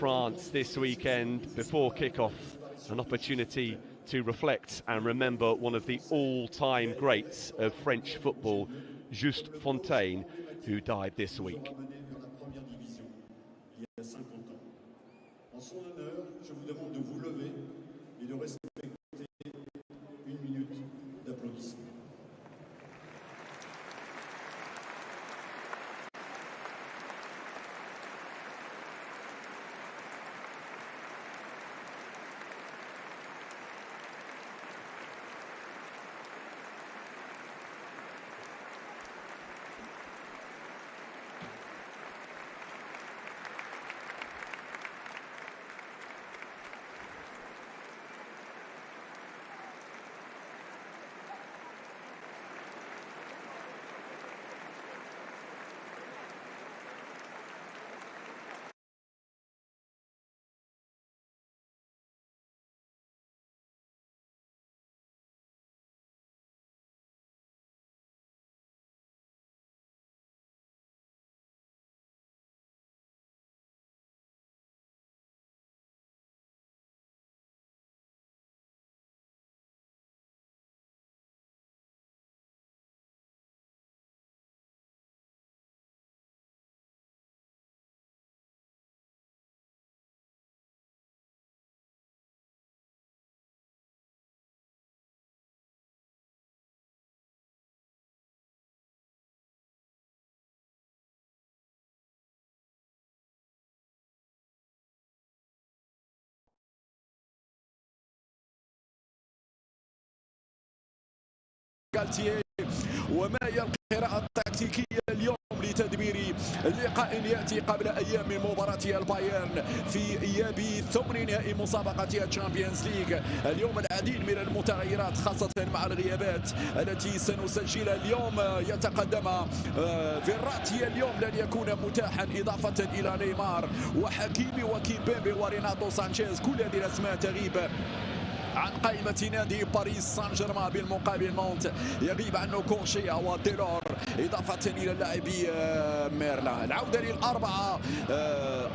France this weekend. Before kick-off, an opportunity to reflect and remember one of the all-time greats of French football, Just Fontaine, who died this week. وما هي القراءة التكتيكية اليوم لتدبير لقاء يأتي قبل أيام من مباراة البايرن في إياب ثمن نهائي مسابقة الشامبيونز ليج. اليوم العديد من المتغيرات خاصة مع الغيابات التي سنسجلها اليوم. يتقدم فيراتي اليوم لن يكون متاحا إضافة إلى نيمار وحكيمي وكيمبيمبي وريناتو سانشيز، كل هذه الأسماء تغيب عن قائمة نادي باريس سان جيرمان. بالمقابل نونت يغيب عنه كورشيا وديلور إضافة إلى اللاعبي ميرلا. العودة للأربعة،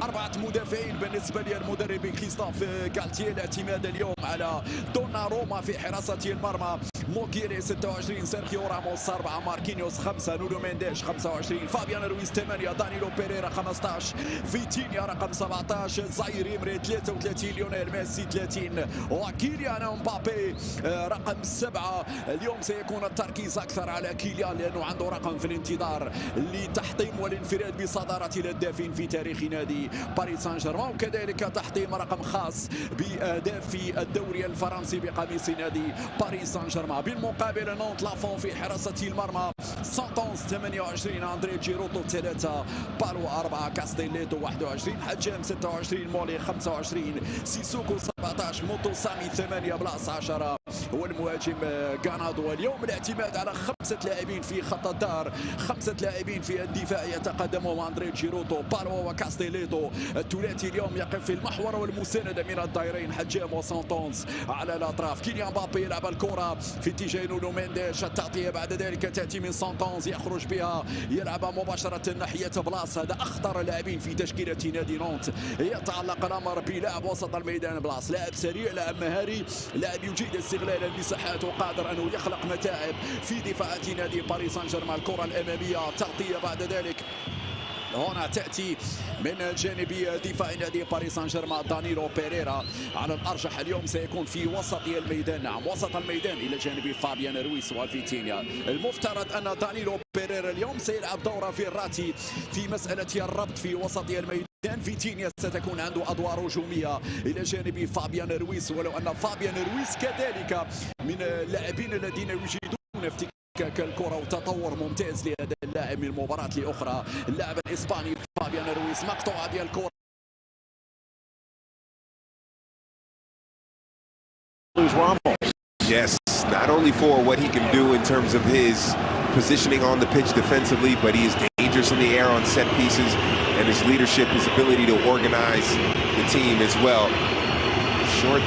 أربعة مدافعين بالنسبة للمدرب كريستوف غالتيه. الاعتماد اليوم على دوناروما في حراسة المرمى، موكيري 26، سيرخيو راموس 4، ماركينيوس 5، نونو مينديش 25، فابيان رويز 8، دانيلو بيريرا 15، فيتينيا رقم 17، زاير إمري 33، ليونيل ميسي 30، وكيليان مبابي رقم 7. اليوم سيكون التركيز أكثر على كيليان لأنه عنده رقم في الانتظار لتحطيم والانفراد بصدارة الهدافين في تاريخ نادي باريس سان جيرمان، وكذلك تحطيم رقم خاص بأهداف في الدوري الفرنسي بقميص نادي باريس سان جيرمان. بالمقابل نونت لافون في حراسة المرمى، سانتونز 28، أندري جيروتو 3، بالو 4، كاستيليتو 21، حجام 26، مولي 25، سيسوكو 17، موتو سامي 8 بلاس 10، والمهاجم غانادو. اليوم الاعتماد على 5 لاعبين في خط الدار، 5 لاعبين في الدفاع يتقدمهم أندري جيروتو، بالو وكاستيليتو. الثلاثي اليوم يقف في المحور والمساندة من الدائرين، حجام وسانتونز على الأطراف. كيليان مبابي يلعب الكرة في اتجاه نونو مينديش، التغطية بعد ذلك تأتي من سانتونز، يخرج بها يلعب مباشرة ناحية بلاس. هذا أخطر لاعبين في تشكيلة نادي نونت. يتعلق الأمر بلاعب وسط الميدان بلاس، لاعب سريع، لاعب مهاري، لاعب يجيد استغلال المساحات وقادر أنه يخلق متاعب في دفاعات نادي باريس سان جيرمان. الكرة الأمامية، تغطية بعد ذلك هنا تأتي من جانب دفاع نادي باريس سان جيرمان، دانيلو بيريرا. على الأرجح اليوم سيكون في وسط الميدان، نعم وسط الميدان، إلى جانب فابيان رويس وفيتينيا. المفترض أن دانيلو بيريرا اليوم سيلعب دور فيراتي في مسألة الربط في وسط الميدان. فيتينيا ستكون عنده أدوار هجومية إلى جانب فابيان رويس، ولو أن فابيان رويس كذلك من اللاعبين الذين يجيدون افتكاك الكرة وتطور ممتاز لهذا اللاعب من مباراة لأخرى. اللاعب الإسباني فابيان رويس، مقطوعة ديال الكرة. Yes, not only for what he can do in terms of his positioning on the pitch defensively, but he is dangerous in the air on set pieces, and his leadership, his ability to organize the team as well. Short,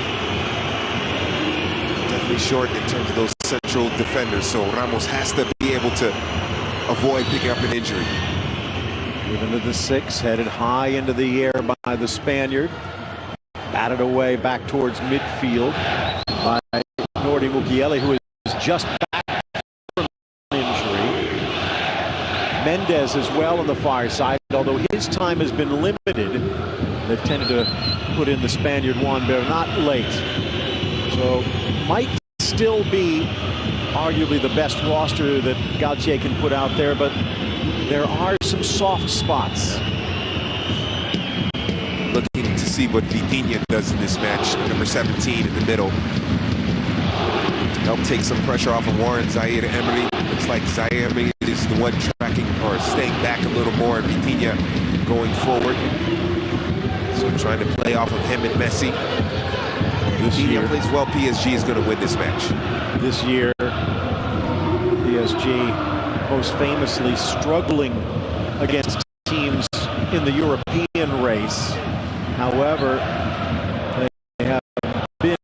definitely short in terms of those central defenders, so Ramos has to be able to avoid picking up an injury. Given to the 6, headed high into the air by the Spaniard. Batted away back towards midfield by Nordi Mukiele, who is just back from injury. Mendes as well on the far side, although his time has been limited. They've tended to put in the Spaniard Juan Bernat late. So might still be arguably the best roster that Galtier can put out there, but there are some soft spots. Looking to see what Vitinha does in this match. Number 17 in the middle. Help take some pressure off of Warren Zaire-Emery. Looks like Zaire-Emery is the one tracking or staying back a little more. Vitinha going forward. So trying to play off of him and Messi. Vitinha plays well. PSG is going to win this match. This year, PSG most famously struggling against teams in the European race. However, they have been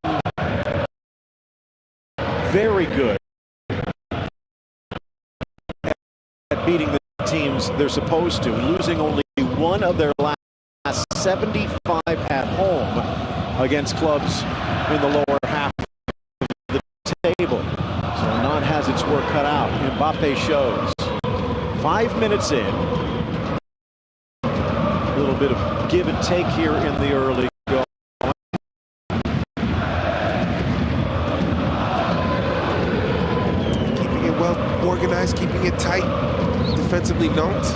very good at beating the teams they're supposed to, losing only one of their last 75 at home against clubs in the lower half of the table. So Nantes has its work cut out. Mbappe shows. 5 minutes in. A little bit of give and take here in the early going. Keeping it well organized, keeping it tight. Defensively, Nantes.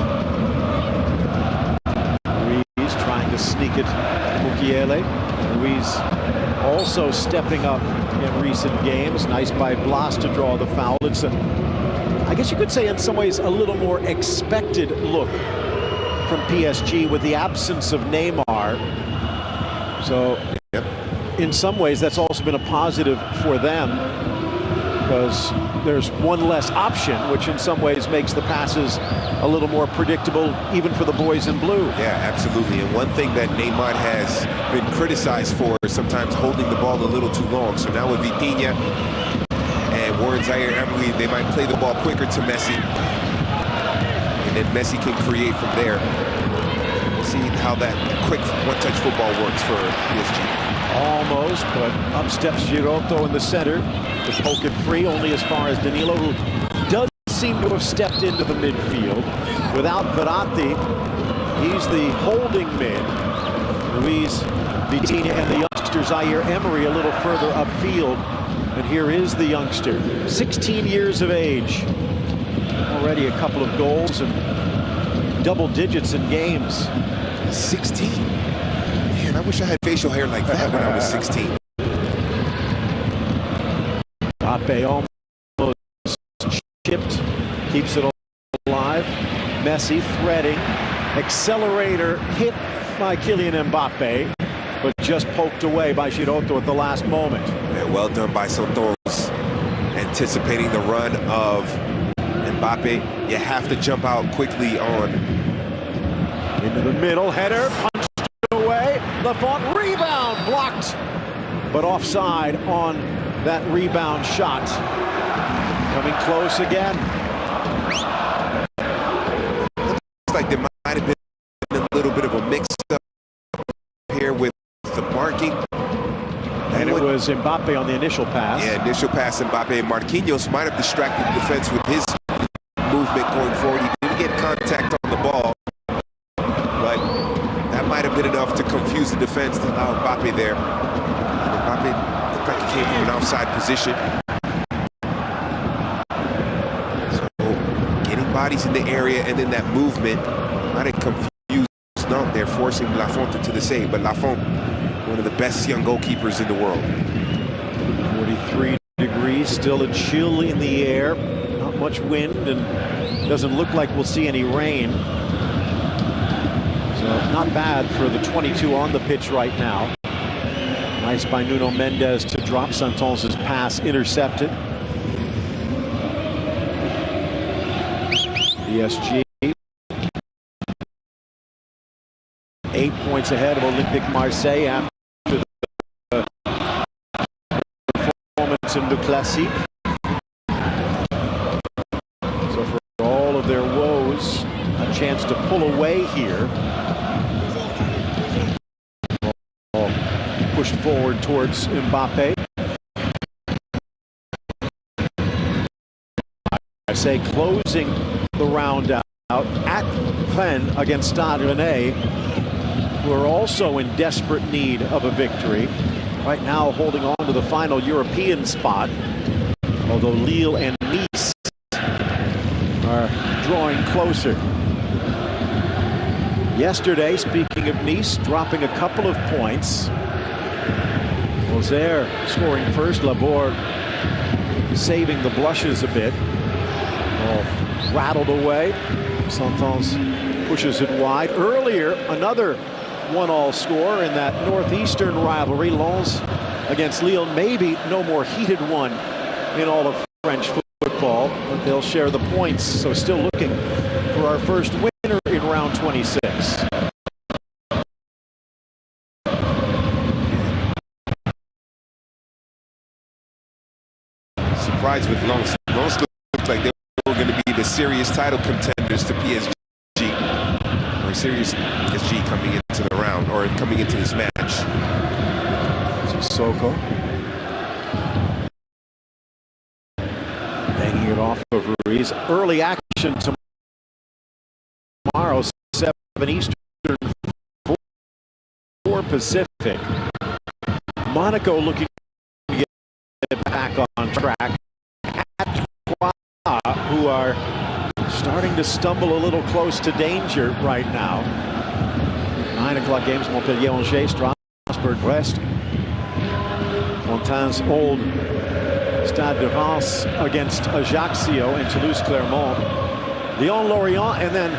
Ruiz trying to sneak it to Mukiele. Ruiz also stepping up in recent games. Nice by Blas to draw the foul. It's a, I guess you could say in some ways, a little more expected look from PSG with the absence of Neymar. So in some ways that's also been a positive for them, because there's one less option, which in some ways makes the passes a little more predictable even for the boys in blue. Yeah, absolutely. And one thing that Neymar has been criticized for is sometimes holding the ball a little too long. So now with Vitinha and Warren Zaire-Emery, they might play the ball quicker to Messi. And then Messi can create from there. We'll see how that quick one-touch football works for PSG. Almost, but up steps Giroto in the center to poke it free, only as far as Danilo, who does seem to have stepped into the midfield. Without Verratti, he's the holding mid. Ruiz, Vitinha, and the youngster Zaire-Emery a little further upfield. And here is the youngster, 16 years of age. Already a couple of goals and double digits in games. 16? Man, I wish I had facial hair like that when I was 16. Mbappe almost chipped, keeps it alive. Messi threading, accelerator hit by Kylian Mbappe, but just poked away by Giroto at the last moment. Yeah, well done by Santos, anticipating the run of Mbappe. You have to jump out quickly on. Into the middle, header, punched away. Lafont, rebound, blocked, but offside on that rebound shot. Coming close again. Looks like there might have been a little bit of a mix-up here with the marking. And it was Mbappe on the initial pass. Yeah, initial pass Mbappe. Marquinhos might have distracted the defense with his movement going forward. He didn't get contact on the ball, but that might have been enough to confuse the defense to allow Mbappe there. And Mbappe looked like he came from an outside position. So getting bodies in the area and then that movement might have confused Nantes. They're forcing Lafont to the save, but Lafont, one of the best young goalkeepers in the world. 43 degrees, still a chill in the air. Not much wind, and doesn't look like we'll see any rain. So not bad for the 22 on the pitch right now. Nice by Nuno Mendes to drop Santos' pass, intercepted. PSG 8 points ahead of Olympique Marseille after the performance in the Classique. So for all of their woes, a chance chance to pull away here. Ball pushed forward towards Mbappe. I say closing the round out at Rennes against Stade Rennais, who are also in desperate need of a victory. Right now holding on to the final European spot, although Lille and Nice are drawing closer. Yesterday, speaking of Nice, dropping a couple of points. Auxerre scoring first, Laborde saving the blushes a bit. Ball rattled away. Santons pushes it wide. Earlier, another 1-1 score in that northeastern rivalry, Lens against Lille. Maybe no more heated one in all of French football, but they'll share the points. So still looking for our first winner in round 26. Surprised with Lens. Lens looked like they were going to be the serious title contenders to PSG. Or serious PSG coming into the round, or coming into this match. Sissoko banging it off of Ruiz. Early action tomorrow, 7 Eastern, 4 Pacific. Monaco looking to get back on track. At Troyes, who are starting to stumble a little close to danger right now. 9 o'clock games, Montpellier, Angers, Strasbourg, Brest. Fontain's old Stade de Reims against Ajaccio and Toulouse-Clermont. Lyon-Lorient, and then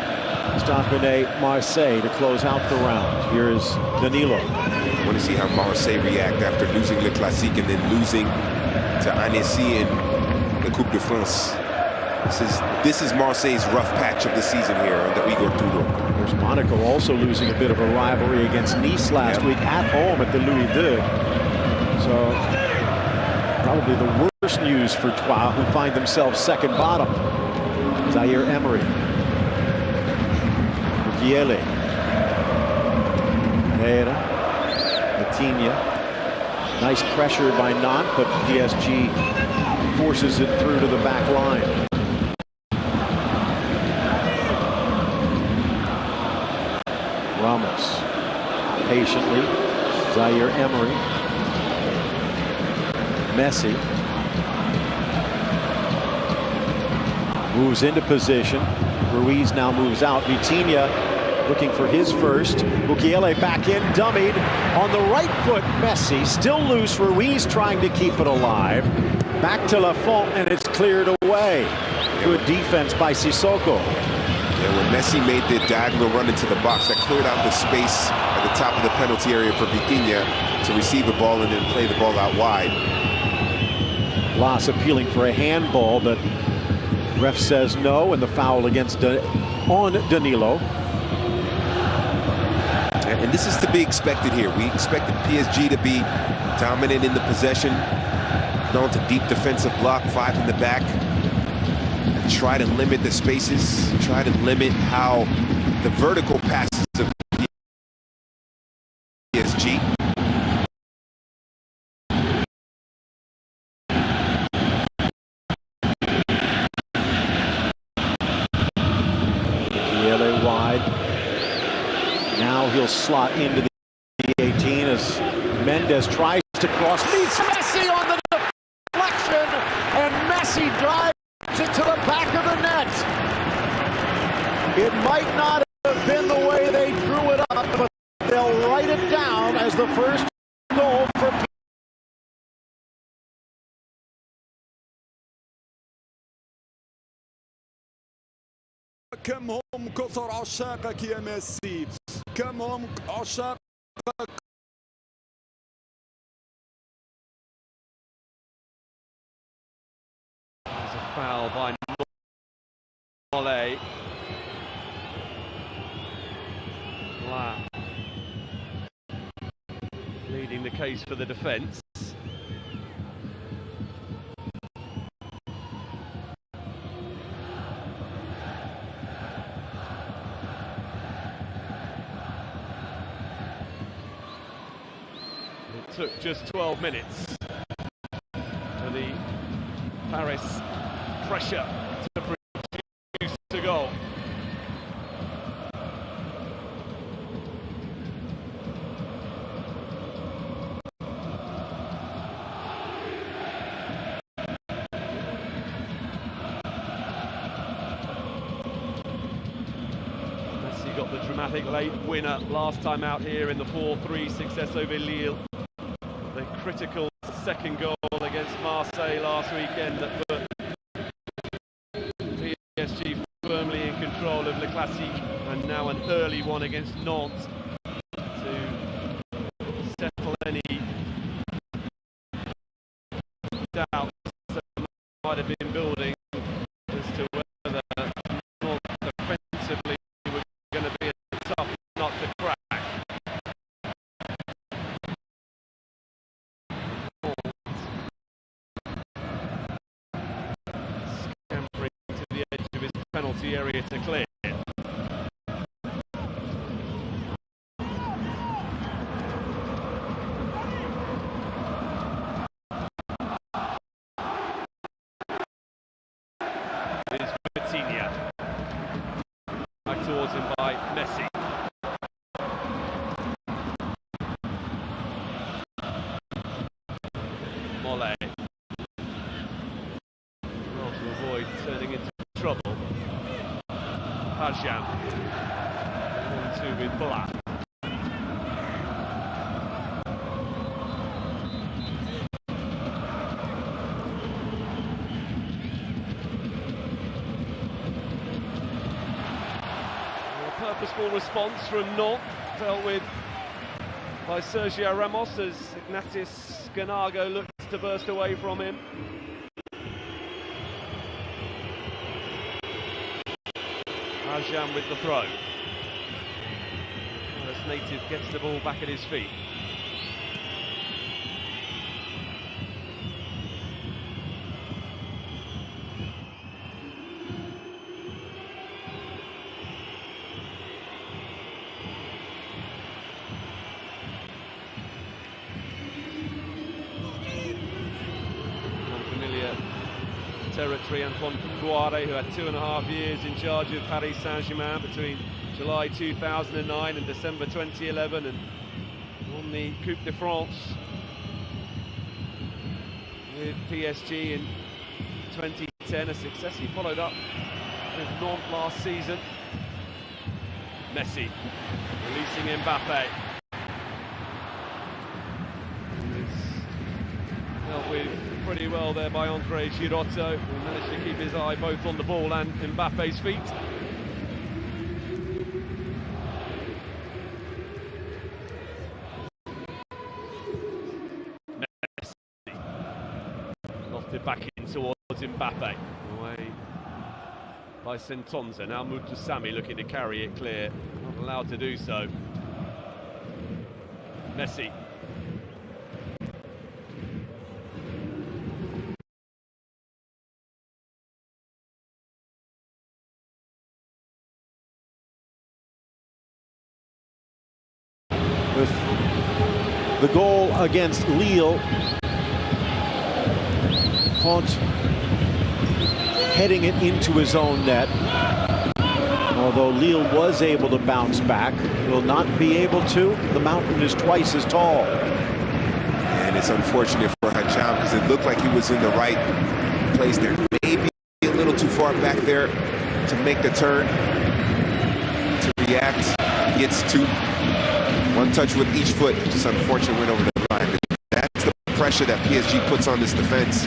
Stade Rennais, Marseille to close out the round. Here is Danilo. I want to see how Marseille react after losing Le Classique and then losing to Annecy in the Coupe de France. This is Marseille's rough patch of the season here under Igor Tudor. There's Monaco also losing a bit of a rivalry against Nice last week at home at the Louis II. So probably the worst news for Troyes, who find themselves second bottom. Zaire Emery. Mukiele. Pereira. Vitinha. Nice pressure by Nantes, but PSG forces it through to the back line. Ramos patiently. Zaire Emery. Messi moves into position. Ruiz now moves out. Vitinha looking for his first. Mukiele back in, dummied on the right foot. Messi still loose. Ruiz trying to keep it alive. Back to Lafont, and it's cleared away. Good defense by Sissoko. Yeah, when Messi made the diagonal run into the box, that cleared out the space at the top of the penalty area for Vitinha to receive the ball and then play the ball out wide. Blas appealing for a handball, but ref says no, and the foul against on Danilo. And this is to be expected here. We expected PSG to be dominant in the possession, going to deep defensive block, 5 in the back, and try to limit the spaces, try to limit how the vertical passes of PSG. Wide. Now he'll slot into the 18 as Mendes tries to cross. Meets Messi on the deflection, and Messi drives it to the back of the net. It might not have been the way they drew it up, but they'll write it down as the first goal for PSG. كم هم كثر عشاقك يا ميسي، كم هم عشاقك. There's a foul by Mole. Leading the case for the defence. It took just 12 minutes for the Paris pressure to produce a goal. Messi got the dramatic late winner last time out here in the 4-3 success over Lille. The critical second goal against Marseille last weekend that put PSG firmly in control of Le Classique, and now an early one against Nantes to settle any doubts that might have been building as to whether Nantes offensively were going to be a tough nut to crack. Scampering to the edge of his penalty area to clear. Is Vitinha. Back towards him by Messi. Mole. Well, to avoid turning into trouble. Hajam. 1-2 with Black. Purposeful response from Nantes, dealt with by Sergio Ramos as Ignatius Ganago looks to burst away from him. Hajam with the throw. This native gets the ball back at his feet. Territory, Antoine Guare, who had 2.5 years in charge of Paris Saint-Germain between July 2009 and December 2011, and won the Coupe de France with PSG in 2010, a success he followed up with Nantes last season. Messi releasing Mbappe. Dealt with pretty well there by Andre Girotto, who managed to keep his eye both on the ball and Mbappe's feet. Messi lofted back in towards Mbappe, away by Sentonza. Now Mutusami looking to carry it clear, not allowed to do so. Messi. With the goal against Lille, Font heading it into his own net. Although Lille was able to bounce back, will not be able to. The mountain is twice as tall. And it's unfortunate for Hajam because it looked like he was in the right place there. Maybe a little too far back there to make the turn, to react. Gets two. One touch with each foot, just unfortunate went over the line. That's the pressure that PSG puts on this defense.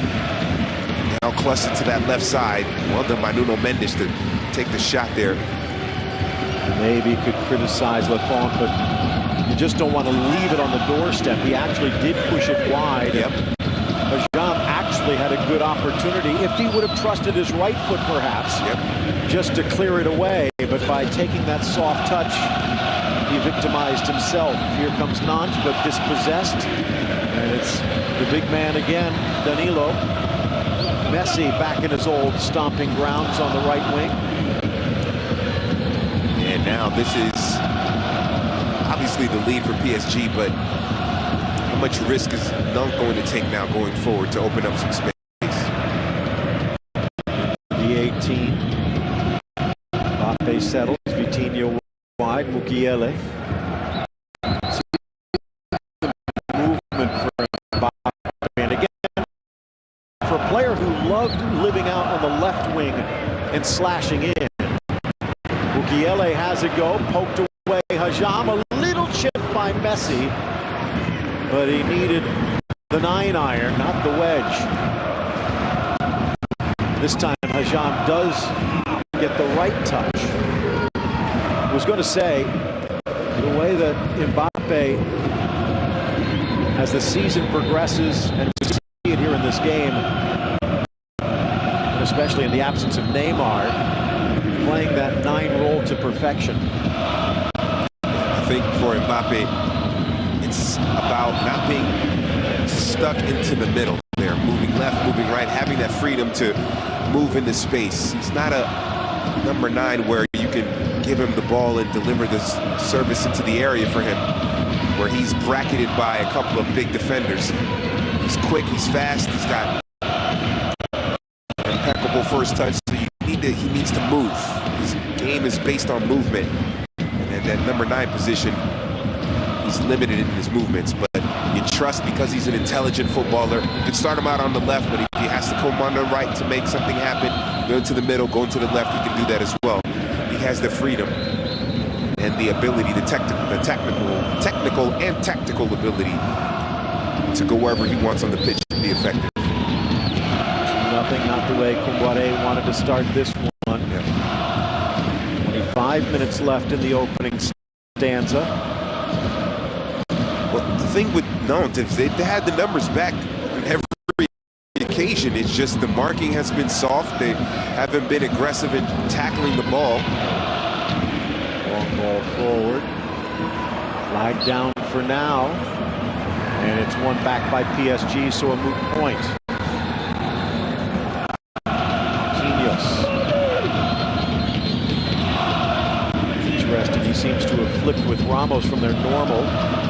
Now clustered to that left side. Well done by Nuno Mendes to take the shot there. Maybe you could criticize Lafont, but you just don't want to leave it on the doorstep. He actually did push it wide. Yep. Hajam actually had a good opportunity, if he would have trusted his right foot perhaps, just to clear it away. But by taking that soft touch, he victimized himself. Here comes Nantes, but dispossessed. And it's the big man again, Danilo. Messi back in his old stomping grounds on the right wing. And now this is obviously the lead for PSG, but how much risk is Nantes going to take now going forward to open up some space? The 18. Mbappe settles. Vitinha wide. Mukiele. Movement for Mbappe. And again, for a player who loved living out on the left wing and slashing in. Mukiele has it go. Poked away. Hajam, a little chip by Messi. But he needed the 9-iron, not the wedge. This time Hajam does get the right touch. I was going to say, the way that Mbappe, as the season progresses, and we see it here in this game, especially in the absence of Neymar, playing that 9 role to perfection. I think for Mbappe, it's about not being stuck into the middle there, moving left, moving right, having that freedom to move into space. He's not a number 9 where you can give him the ball and deliver this service into the area for him, where he's bracketed by a couple of big defenders. He's quick, he's fast, he's got impeccable first touch, so he needs to move. His game is based on movement, and at that number 9 position, he's limited in his movements, but you trust because he's an intelligent footballer. You can start him out on the left, but if he has to come on the right to make something happen, go to the middle, go to the left, he can do that as well. He has the freedom and the ability, the technical and tactical ability to go wherever he wants on the pitch and be effective. Nothing, not the way Koumbouré wanted to start this one. Yeah. 25 minutes left in the opening stanza. Well, the thing with Nantes is they had the numbers back on every occasion. It's just the marking has been soft. They haven't been aggressive in tackling the ball. Long ball forward. Flag down for now. And it's won back by PSG, so a moot point. Interesting, he seems to have flipped with Ramos from their normal.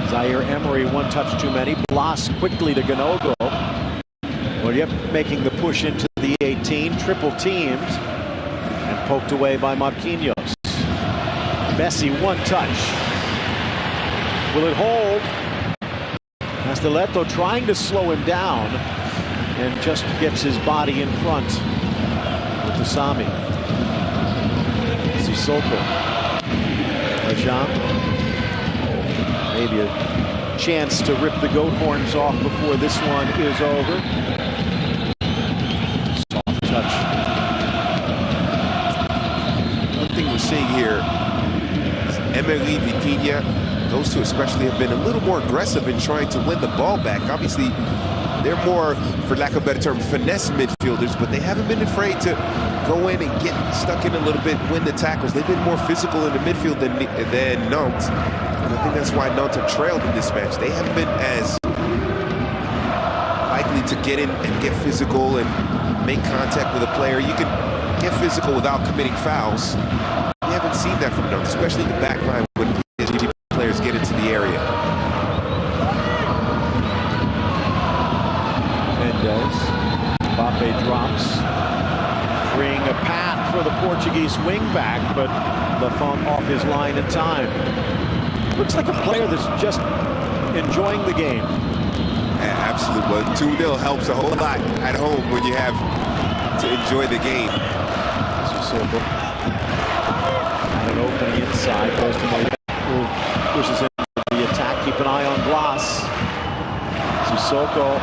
Zaire Emery, 1 touch too many. Blas quickly to Ganogo. Well, yep, making the push into the 18, triple teamed, and poked away by Marquinhos. Messi, 1 touch. Will it hold? Castelletto trying to slow him down, and just gets his body in front with the Sami. Sissoko. Hajam. Maybe a chance to rip the goat horns off before this one is over. Soft touch. One thing we're seeing here is Emery, Vitinha, those two especially have been a little more aggressive in trying to win the ball back. Obviously, they're more, for lack of a better term, finesse midfielders, but they haven't been afraid to go in and get stuck in a little bit, win the tackles. They've been more physical in the midfield than Nantes. And I think that's why Nantes have trailed in this match. They haven't been as likely to get in and get physical and make contact with a player. You can get physical without committing fouls. We haven't seen that from Nantes, especially the back line when PSG players get into the area. Mbappe drops, freeing a path for the Portuguese wingback, but Lafont off his line in time. Looks like a player that's just enjoying the game. Yeah, absolutely. Well, 2-0 helps a whole lot at home when you have to enjoy the game. Sissoko. And an opening inside, goes to Moyet, who pushes into the attack. Keep an eye on Blas. Sissoko.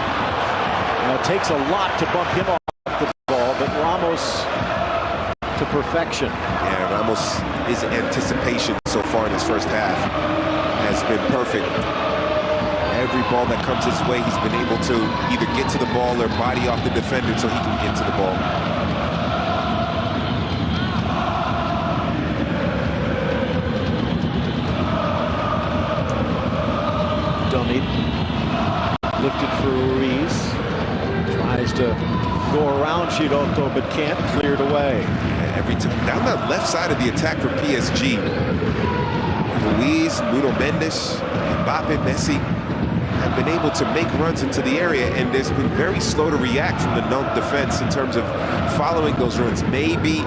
It takes a lot to bump him off the ball, but Ramos to perfection. Yeah, Ramos' anticipation so far in his first half has been perfect. Every ball that comes his way, he's been able to either get to the ball or body off the defender so he can get to the ball. Dummy. Lifted for Ruiz. Tries to go around Giroto, but can't. Cleared away. Every time down the left side of the attack for PSG. Ruiz, Nuno Mendes, Mbappe, Messi have been able to make runs into the area, and there's been very slow to react from the Nantes defense in terms of following those runs. Maybe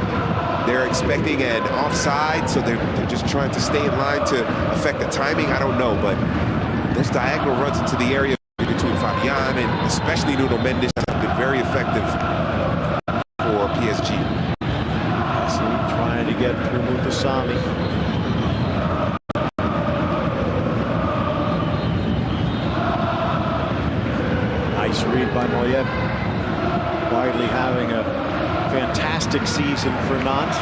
they're expecting an offside, so they're just trying to stay in line to affect the timing. I don't know, but those diagonal runs into the area between Fabian and especially Nuno Mendes have been very effective for PSG. Messi trying to get through Mutasami. Nice read by Moyet. Quietly having a fantastic season for Nantes.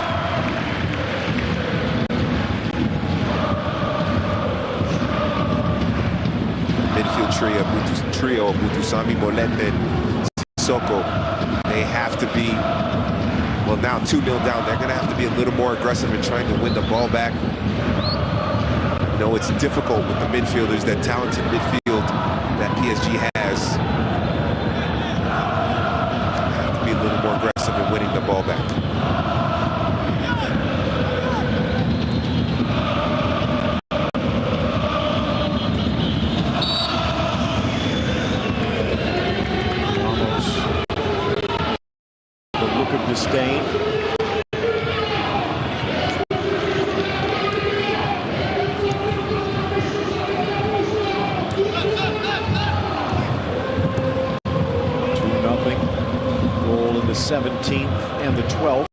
Midfield trio of Mutusami, Molet, and Sissoko. They have to be, well, now 2-0 down. They're going to have to be a little more aggressive in trying to win the ball back. You know, it's difficult with the midfielders, that talented midfield that PSG has. Have to be a little more aggressive in winning the ball back. Disdain. Goal in the 17th and the 12th.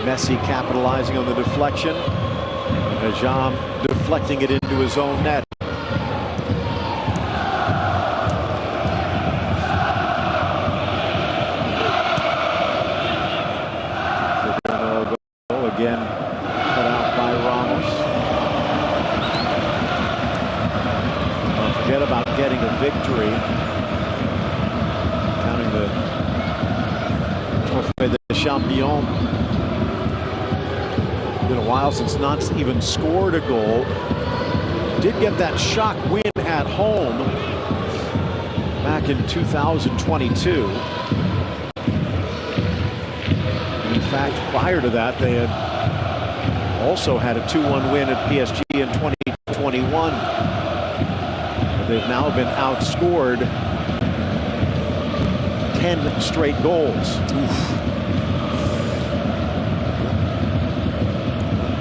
Messi capitalizing on the deflection. Germain deflecting it into his own net. Again, cut out by Ramos. Don't forget about getting a victory. Counting the Trophée des Champions. Been a while since Nantes even scored a goal. Did get that shock win at home back in 2022. In fact, prior to that, they had also had a 2-1 win at PSG in 2021. But they've now been outscored 10 straight goals.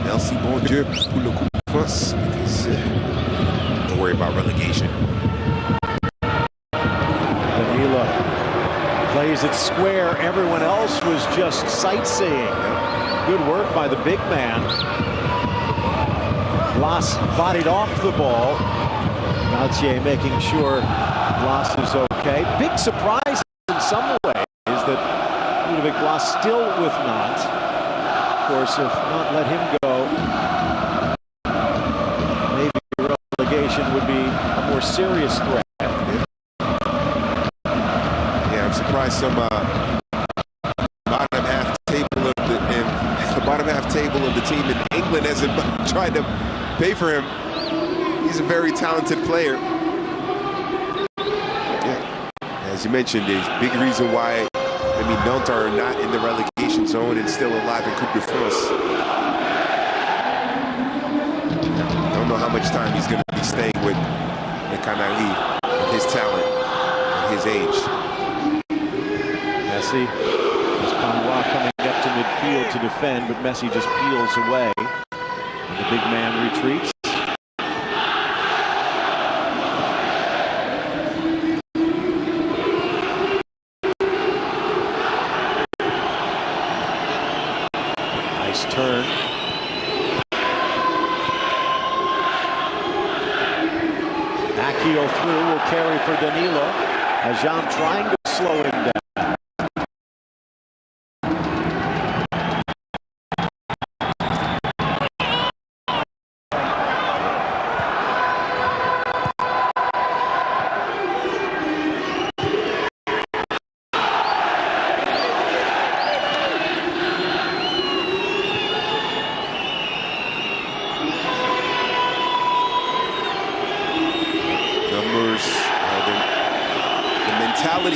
Merci, bon Dieu, pour le coup de force, because don't worry about relegation. Plays it square. Everyone else was just sightseeing. Good work by the big man. Blas bodied off the ball. Galtier making sure Blas is okay. Big surprise in some ways that Ludovic Blas still with Nantes. Of course, if not let him go, maybe relegation would be a more serious threat. Surprised some bottom half table of the team in England hasn't tried to pay for him. He's a very talented player. Yeah. As you mentioned, there's a big reason why Nantes are not in the relegation zone and still alive in Coupe de France. Don't know how much time he's going to be staying with the Canaries, with his talent and his age. Messi, Espanois coming up to midfield to defend, but Messi just peels away. And the big man retreats. Nice turn. Back heel through, will carry for Danilo. Ajam trying to slow him down.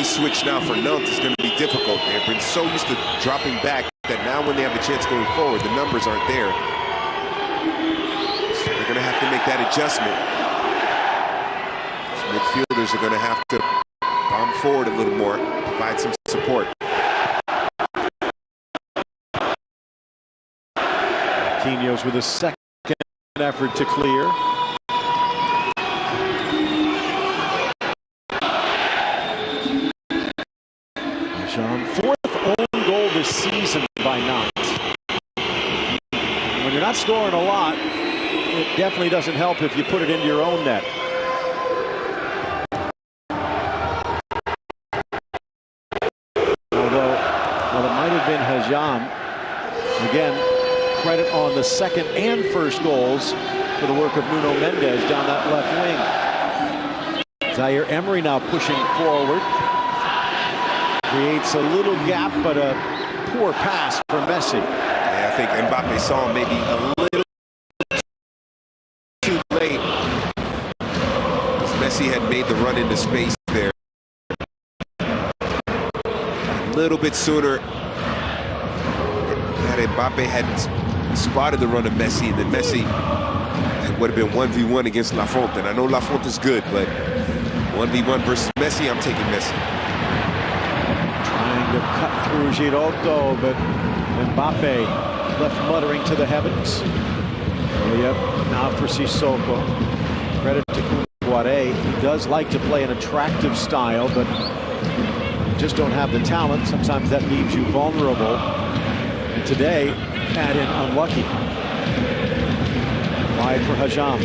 Switch now for Nantes is going to be difficult. They've been so used to dropping back that now when they have a chance going forward, the numbers aren't there. So they're going to have to make that adjustment. It's midfielders are going to have to bomb forward a little more, provide some support. Marquinhos with a second effort to clear. Fourth own goal this season by Nantes. When you're not scoring a lot, it definitely doesn't help if you put it into your own net. Although, well, it might have been Hajam. Again, credit on the second and first goals for the work of Nuno Mendes down that left wing. Zaire Emery now pushing forward. Creates a little gap, but a poor pass for Messi. Yeah, I think Mbappe saw maybe a little too late, because Messi had made the run into space there. A little bit sooner, that Mbappe had spotted the run of Messi, and then Messi would have been 1v1 against Lafont. And I know Lafont is good, but 1v1 versus Messi, I'm taking Messi. To cut through Girotto, but Mbappe left muttering to the heavens. Oh, yep, now for Sissoko. Credit to Koumbouaré. He does like to play an attractive style, but just don't have the talent. Sometimes that leaves you vulnerable. And today, add in unlucky. Wide for Hajam.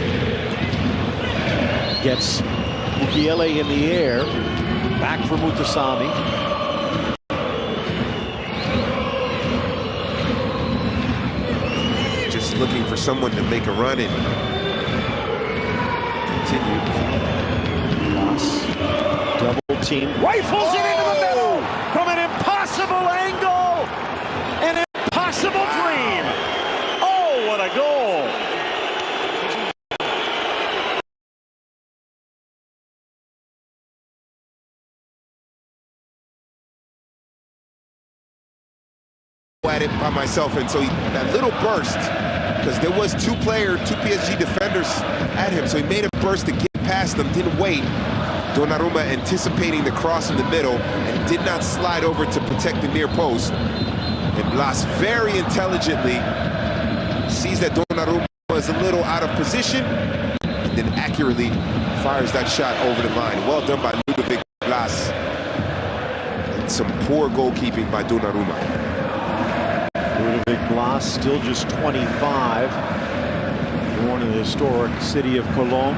Gets Mukiele in the air. Back for Mutasami. Looking for someone to make a run and continue. Double team. Rifles it into the middle from an impossible angle. An impossible dream. Oh, what a goal. At it by myself, and so that little burst, because there was two PSG defenders at him, so he made a burst to get past them, didn't wait. Donnarumma anticipating the cross in the middle and did not slide over to protect the near post. And Blas very intelligently sees that Donnarumma was a little out of position and then accurately fires that shot over the line. Well done by Ludovic Blas. And some poor goalkeeping by Donnarumma. Ludovic Blas, still just 25, born in the historic city of Cologne,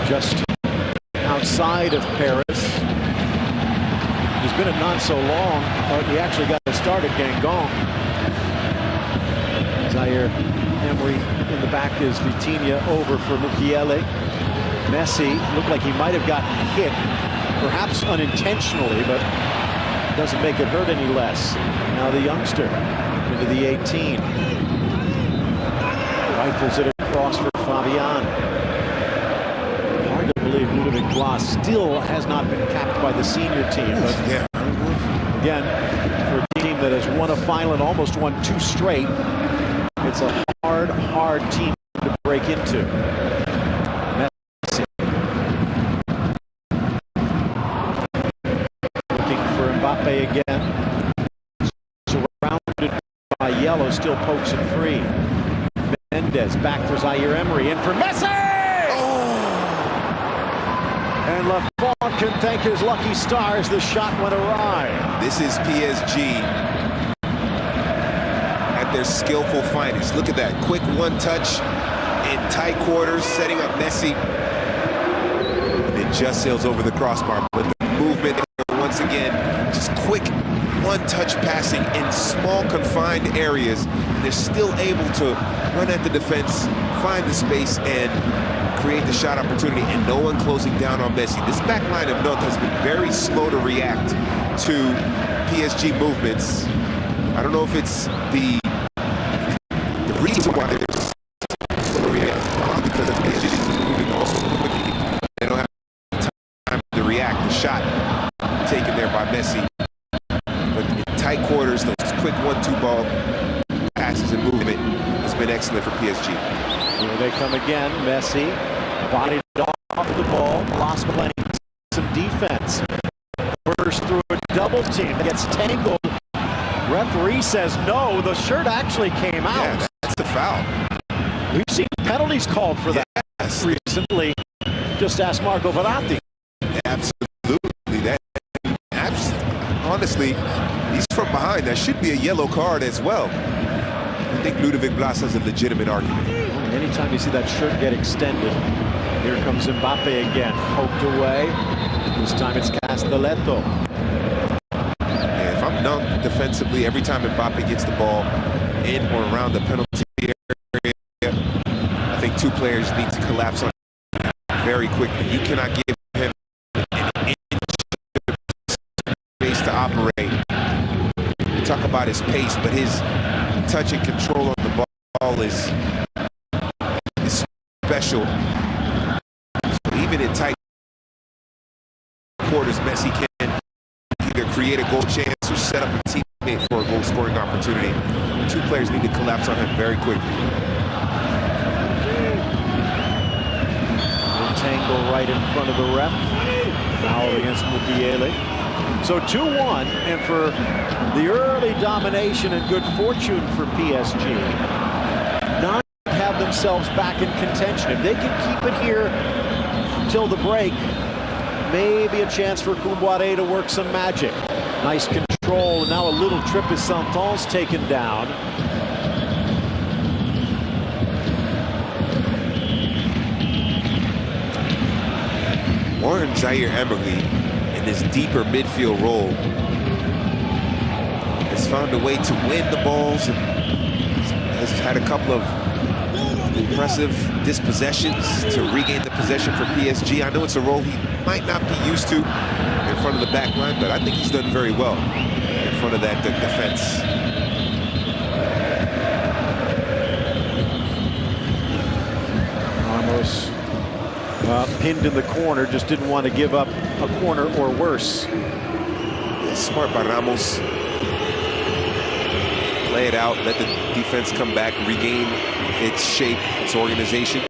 just outside of Paris. He's been at Nantes so long, but he actually got to start at Guingamp. Zaire Emery in the back is Vitinha over for Mukiele. Messi looked like he might have gotten hit, perhaps unintentionally, but doesn't make it hurt any less. Now the youngster into the 18. Rifles it across for Fabian. Hard to believe Ludovic Blas still has not been capped by the senior team. But yeah. Again, for a team that has won a final and almost won 2 straight, it's a hard team to break into. Mbappe again, surrounded by yellow, still pokes it free. Mendes back for Zaire Emery, in for Messi! Oh! And Lafont can thank his lucky stars, the shot went awry. This is PSG at their skillful finest. Look at that, quick one touch in tight quarters, setting up Messi. And it just sails over the crossbar, but the movement once again, just quick one-touch passing in small confined areas. They're still able to run at the defense, find the space, and create the shot opportunity, and no one closing down on Messi. This back line of Nantes has been very slow to react to PSG movements. I don't know if it's the reason why they're slow to react, because of PSG is moving also quickly. They don't have time to react. The shot taken there by Messi, but in tight quarters, those quick 1-2 ball passes and movement has been excellent for PSG. Here they come again. Messi bodied off Ross playing some defense. Burst through a double team, gets tangled. Referee says no, the shirt actually came out. Yeah, that's the foul. We've seen penalties called for that recently. Just ask Marco Verratti. Absolutely. Honestly, he's from behind. That should be a yellow card as well. I think Ludovic Blas has a legitimate argument. Anytime you see that shirt get extended, here comes Mbappe again. Poked away. This time it's Castelletto. Yeah, if I'm Nantes defensively, every time Mbappe gets the ball in or around the penalty area, I think two players need to collapse on him very quickly. You cannot give him an inch of space to operate. You talk about his pace, but his touch and control on the ball is special. So even in tight quarters, Messi can either create a goal chance or set up a teammate for a goal scoring opportunity. Two players need to collapse on him very quickly. Tangle right in front of the ref. Foul against Mukiele. So 2-1, and for the early domination and good fortune for PSG, Nantes have themselves back in contention. If they can keep it here till the break, maybe a chance for Koumboiré to work some magic. Nice control, and now a little trip as Santon's taken down. Warren Zaire-Emery, in this deeper midfield role, has found a way to win the balls and has had a couple of impressive dispossessions to regain the possession for PSG. I know it's a role he might not be used to in front of the back line, but I think he's done very well in front of that defense. Ramos pinned in the corner, just didn't want to give up a corner or worse. Yeah, smart by Ramos. Play it out, let the defense come back, regain its shape, its organization.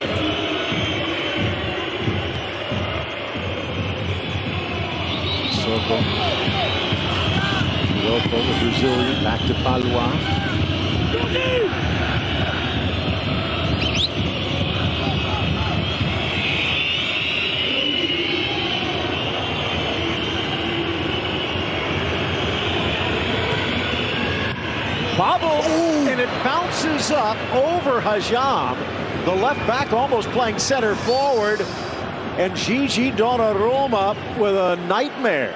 Soko. Loco, the Brazilian, back to Palois. Bobble, and it bounces up over Hajam. The left back almost playing center forward, and Gigi Donnarumma with a nightmare.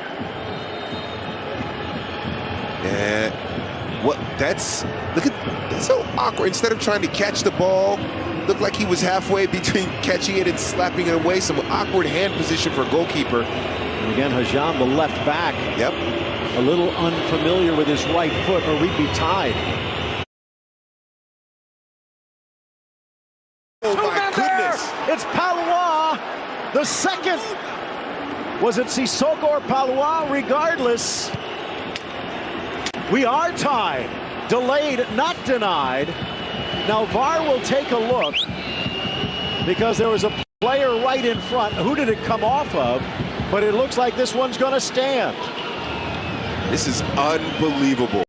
Yeah, that's so awkward. Instead of trying to catch the ball, looked like he was halfway between catching it and slapping it away. Some awkward hand position for a goalkeeper. And again, Hajam, the left back. Yep. A little unfamiliar with his right foot, or we'd be tied. Oh my goodness! It's Palois, the second. Was it Sissoko or Palois? Regardless, we are tied. Delayed, not denied. Now VAR will take a look because there was a player right in front. Who did it come off of? But it looks like this one's going to stand. This is unbelievable.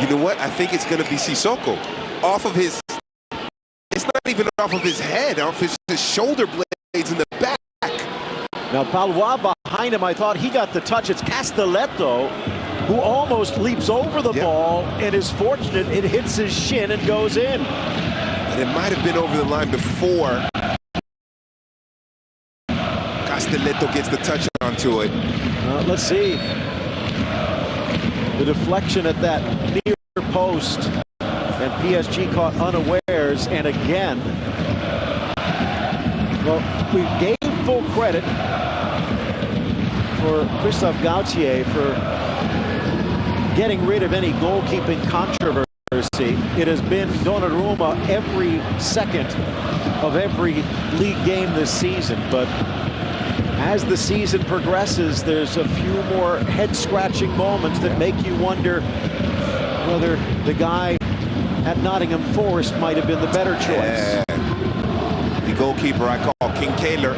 You know what? I think it's going to be Sissoko. Off of his... It's not even off of his head, off his shoulder blades in the back. Now Palois behind him, I thought he got the touch. It's Castelletto who almost leaps over the ball and is fortunate it hits his shin and goes in. And it might have been over the line before Castelletto gets the touch onto it. Let's see. The deflection at that near post, and PSG caught unawares, and again, well, we gave full credit for Christophe Gauthier for getting rid of any goalkeeping controversy. It has been Donnarumma every second of every league game this season, but as the season progresses, there's a few more head-scratching moments that make you wonder whether the guy at Nottingham Forest might have been the better choice. Yeah. The goalkeeper I call King Kaler,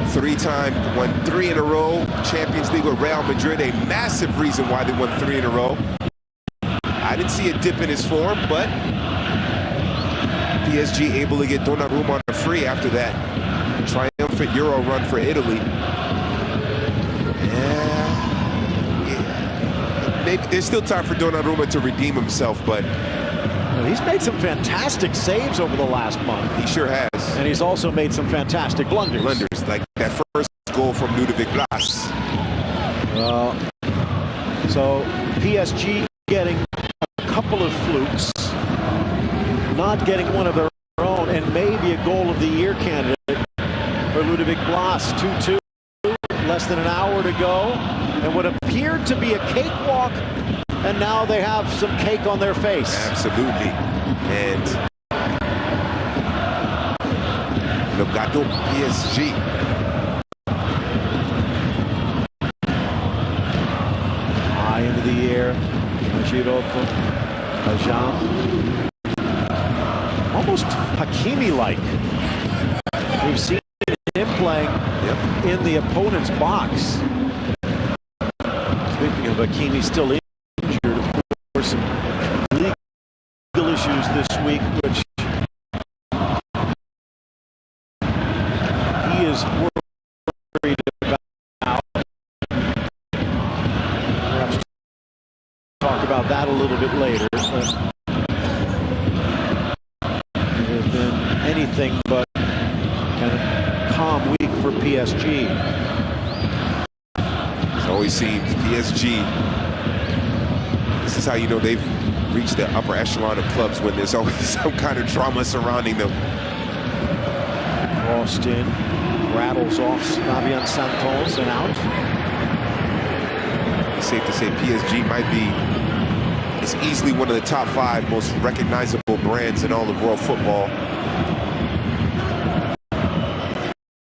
3-time, won 3 in a row, Champions League with Real Madrid, a massive reason why they won 3 in a row. I didn't see a dip in his form, but PSG able to get Donnarumma on a free after that triumphant Euro run for Italy. Yeah. Maybe there's still time for Donnarumma to redeem himself, but he's made some fantastic saves over the last month. He sure has. And he's also made some fantastic blunders. Like that first goal from Ludovic Blas. So PSG getting a couple of flukes, not getting one of their own, and maybe a goal of the year candidate for Ludovic Blas. 2-2, less than an hour to go, and what appeared to be a cakewalk, and now they have some cake on their face. Absolutely. And Logato PSG. High into the air. Giroto. Ajam. Almost Hakimi-like. We've seen him playing in the opponent's box. Speaking of Hakimi, still injured, of course, some legal issues this week, which he is worried about. Perhaps talk about that a little bit later. But it has been anything but a calm week for PSG. It always seems PSG, this is how you know they've reached the upper echelon of clubs, when there's always some kind of drama surrounding them. Crossed in, rattles off Fabian Santos and out. It's safe to say PSG might be, it's easily one of the top 5 most recognizable brands in all of world football.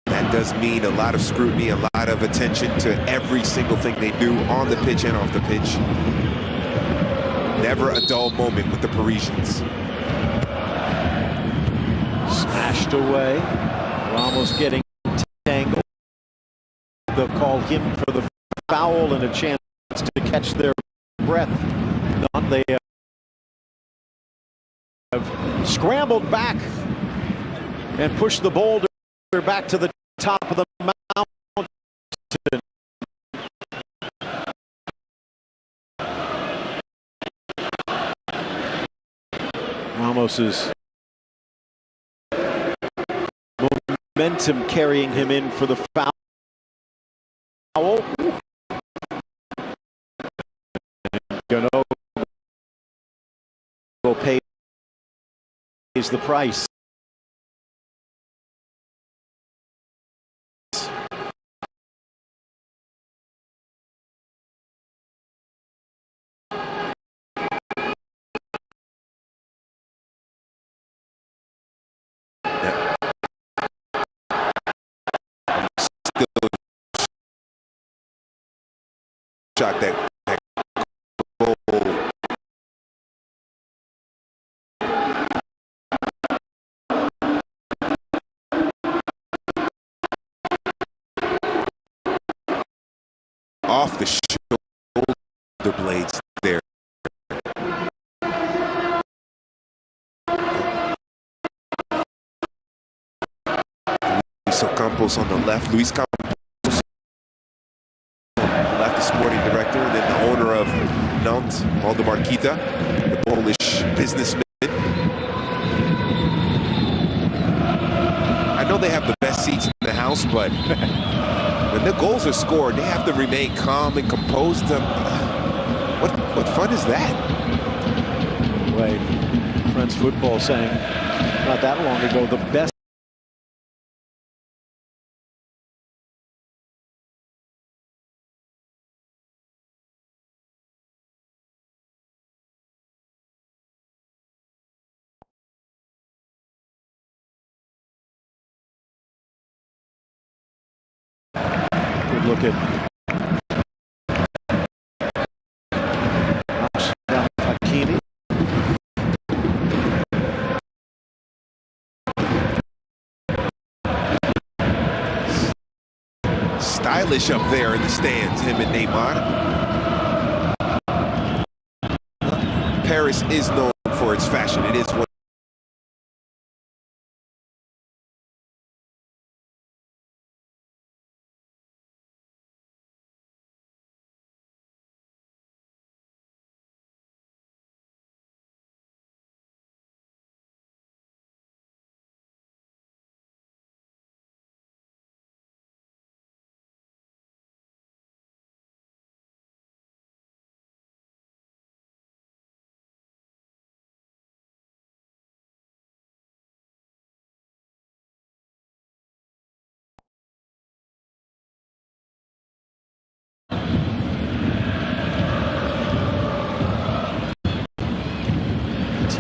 That does mean a lot of scrutiny, a lot of attention to every single thing they do on the pitch and off the pitch. Never a dull moment with the Parisians. Smashed away. Ramos getting tangled. They'll call him for the foul and a chance to catch their breath. They have scrambled back and pushed the boulder back to the top of the mountain. Ramos's momentum carrying him in for the foul. Gano pays the price. Shot that goal. Off the shoulder blades there. Luis Campos on the left. Luis Campos left, the sporting director, and then the owner of Nantes, Waldemar Kita, the Polish businessman. I know they have the best seats in the house, but when the goals are scored, they have to remain calm and composed. What fun is that? Right. French football saying not that long ago, the best look at Hakimi. stylish up there in the stands, him and Neymar. Paris is known for its fashion. It is one.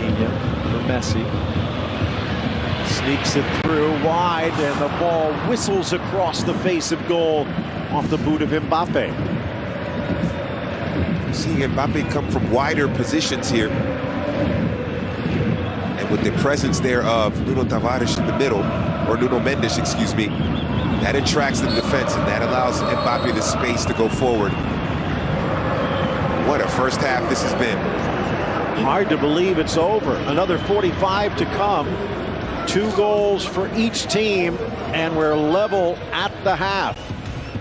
For Messi. Sneaks it through wide, and the ball whistles across the face of goal off the boot of Mbappe. Seeing Mbappe come from wider positions here. And with the presence there of Nuno Tavares in the middle, or Nuno Mendes, excuse me, that attracts the defense and that allows Mbappe the space to go forward. What a first half this has been. Hard to believe it's over. Another 45 to come. 2 goals for each team, and we're level at the half.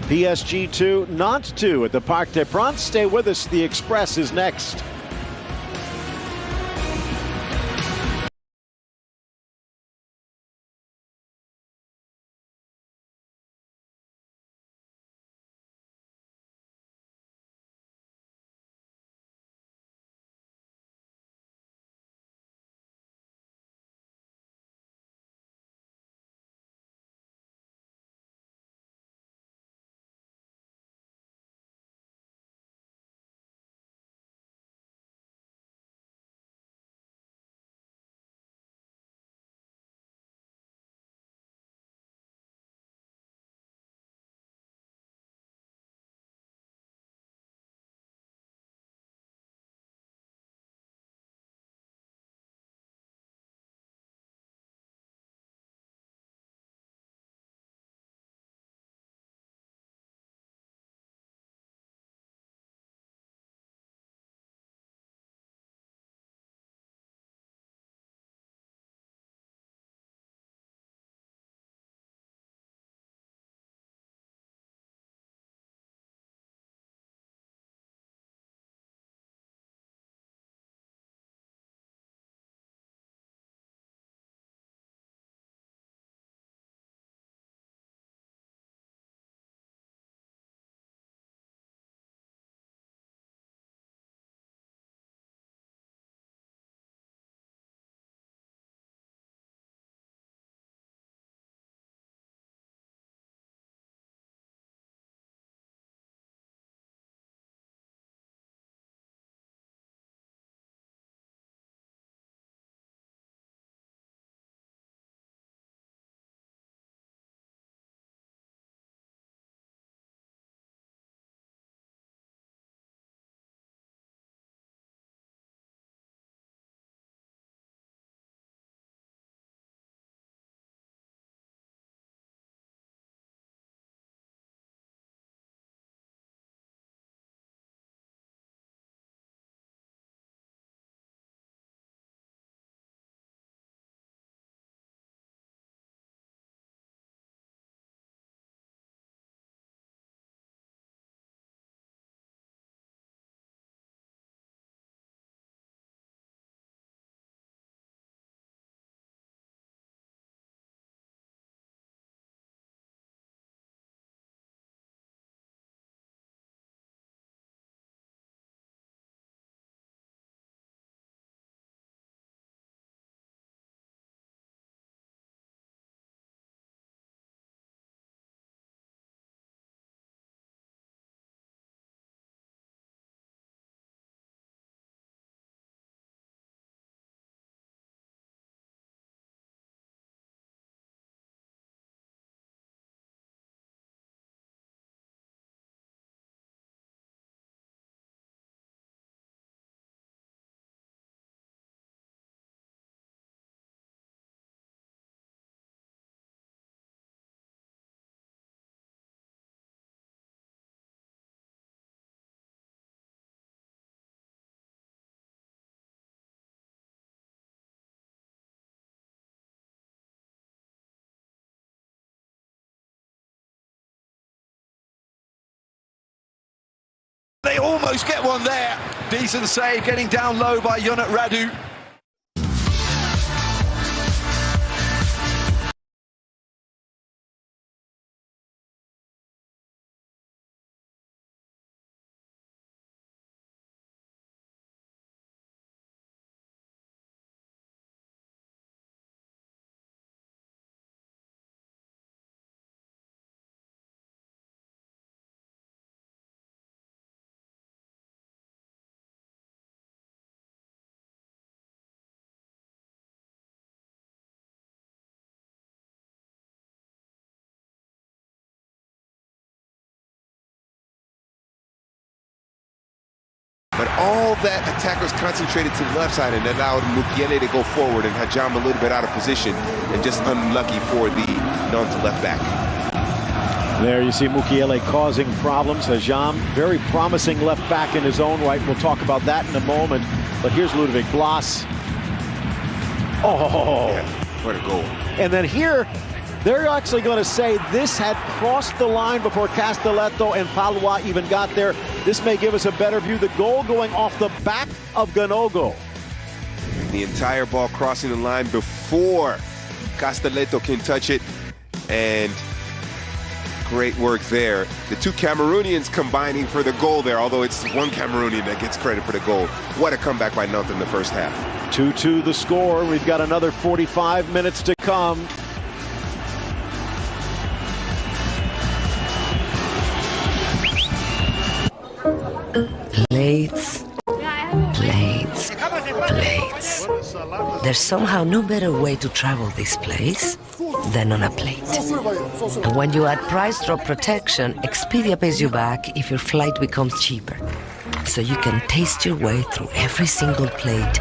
PSG 2, Nantes 2 at the Parc des Princes. Stay with us. The Express is next. they almost get one there. Decent save, getting down low by Yonat Radu. But all that attackers concentrated to the left side and allowed Mukiele to go forward and Hajam a little bit out of position and just unlucky for the Nantes left back. There you see Mukiele causing problems. Hajam, very promising left back in his own right. We'll talk about that in a moment. But here's Ludovic Blas. Oh! Yeah, what a goal. And then here, they're actually going to say this had crossed the line before Castelletto and Palois even got there. This may give us a better view. The goal going off the back of Ganogo. The entire ball crossing the line before Castelletto can touch it. And great work there. The two Cameroonians combining for the goal there, although it's one Cameroonian that gets credit for the goal. What a comeback by Nantes in the first half. 2-2 the score. We've got another 45 minutes to come. Plates, plates, plates. There's somehow no better way to travel this place than on a plate. And when you add price drop protection, Expedia pays you back if your flight becomes cheaper. So you can taste your way through every single plate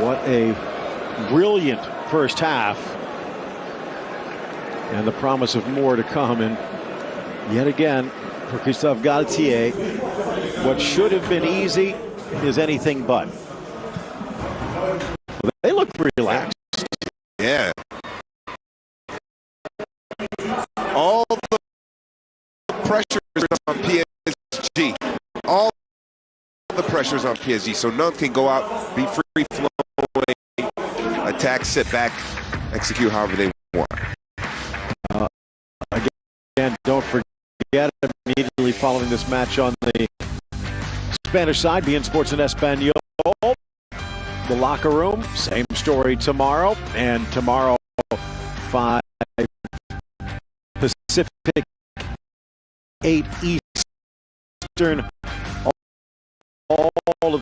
What a brilliant first half. And the promise of more to come. And yet again, for Christophe Galtier, what should have been easy is anything but. They look relaxed. Yeah. All the pressure is on PSG. All the pressures on PSG. So Nantes can go out, be free flowing, attack, sit back, execute however they want. Again, don't forget, immediately following this match on the Spanish side, beIN Sports in Espanol. The locker room, same story tomorrow. And tomorrow, 5 Pacific, 8 Eastern. All of